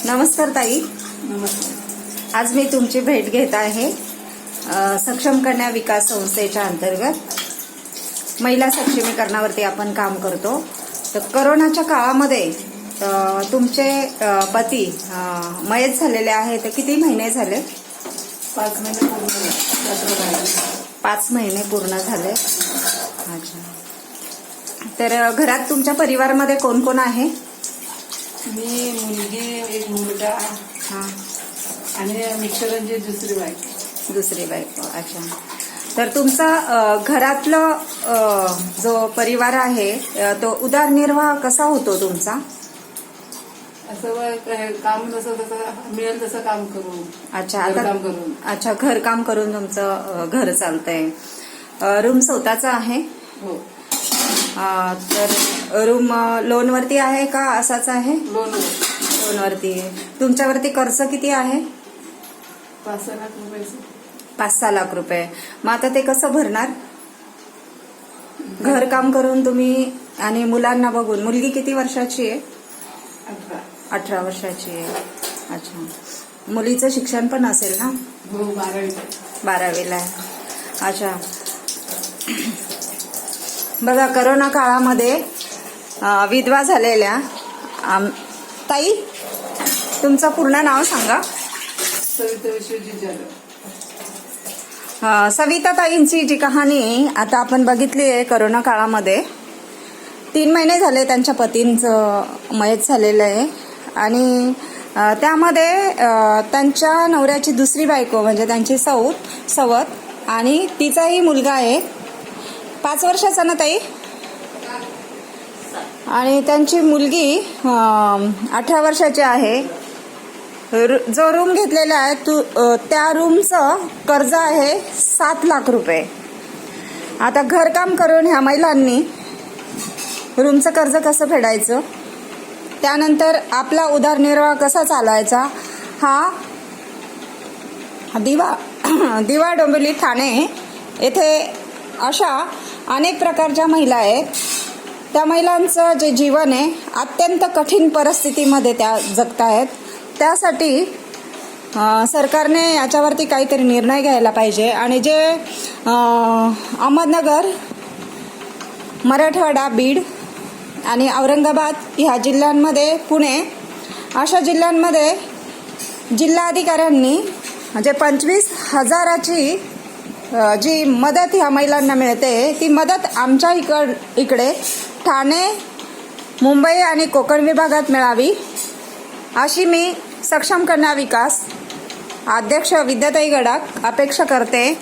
नमस्कार ताई. नमस्कार. आज मी तुमची भेट घेत आहे सक्षम कन्या विकास संस्थेच्या अंतर्गत महिला सक्षमीकरणावरती आपण काम करतो. तर कोरोनाच्या काळामध्ये तुमचे पती मयत झालेले आहेत. तर किती महिने झाले? 5 महिने पूर्ण झाले. 5 महिने पूर्ण झाले. अच्छा. तर घरात तुमच्या परिवारामध्ये कोण कोण आहे? मी, मुलगी, एक मुलगा हां. आणि मिस्टरांची दुसरी बायको. अच्छा. तर तुमचा घरातलं जो परिवार आहे तो उदरनिर्वाह कसा होतो तुमचा? असं काम जसं तसं मिळेल तसं काम करू. अच्छा. आता काम करून. अच्छा, घरकाम करून तुमचं घर चालतंय. रूम स्वतःचा आहे? हो. तर रूम लोनवरती आहे का असाच आहे? लोनवरती आहे. तुमच्यावरती कर्ज किती आहे? 5-6 लाख रुपये. 5-6 लाख रुपये. मग आता ते कसं भरणार? घरकाम करून तुम्ही आणि मुलांना बघून. मुलगी किती वर्षाची आहे? 18 वर्षाची आहे. अच्छा. मुलीचं शिक्षण पण असेल ना? हो, 12वीला आहे. अच्छा. बघा, करोना काळामध्ये विधवा झालेल्या ताई, तुमचं पूर्ण नाव सांगा. सविता विश्वजित जाधव. सविता ताईंची जी कहाणी आता आपण बघितली आहे, करोना काळामध्ये 3 महिने झाले त्यांच्या पतींचं मयत झालेलं आहे. आणि त्यामध्ये त्यांच्या नवऱ्याची दुसरी बायको म्हणजे त्यांची सवत आणि तिचाही मुलगा आहे 5 वर्षाचा ना ताई. आणि त्यांची मुलगी 18 वर्षाची आहे. जो रूम घेतलेला आहे त्या रूमचं कर्ज आहे 7 लाख रुपये. आता घरकाम करून ह्या महिलांनी रूमचं कर्ज कसं फेडायचं, त्यानंतर आपला उदरनिर्वाह कसा चालवायचा, हा दिवा डोंबिवली ठाणे येथे अशा अनेक प्रकारच्या महिला आहेत. त्या महिलांचं जे जीवन आहे अत्यंत कठीण परिस्थितीमध्ये त्या जगत आहेत. त्यासाठी सरकारने याच्यावरती काहीतरी निर्णय घ्यायला पाहिजे. आणि जे अहमदनगर, मराठवाडा, बीड आणि औरंगाबाद ह्या जिल्ह्यांमध्ये, पुणे अशा जिल्ह्यांमध्ये जिल्हाधिकाऱ्यांनी म्हणजे 25,000ची जी मदत ह्या महिलांना मिळते ती मदत आमच्या इकडे ठाणे, मुंबई आणि कोकण विभागात मिळावी अशी मी सक्षम कन्या विकास अध्यक्ष विद्याताई गडाख अपेक्षा करते.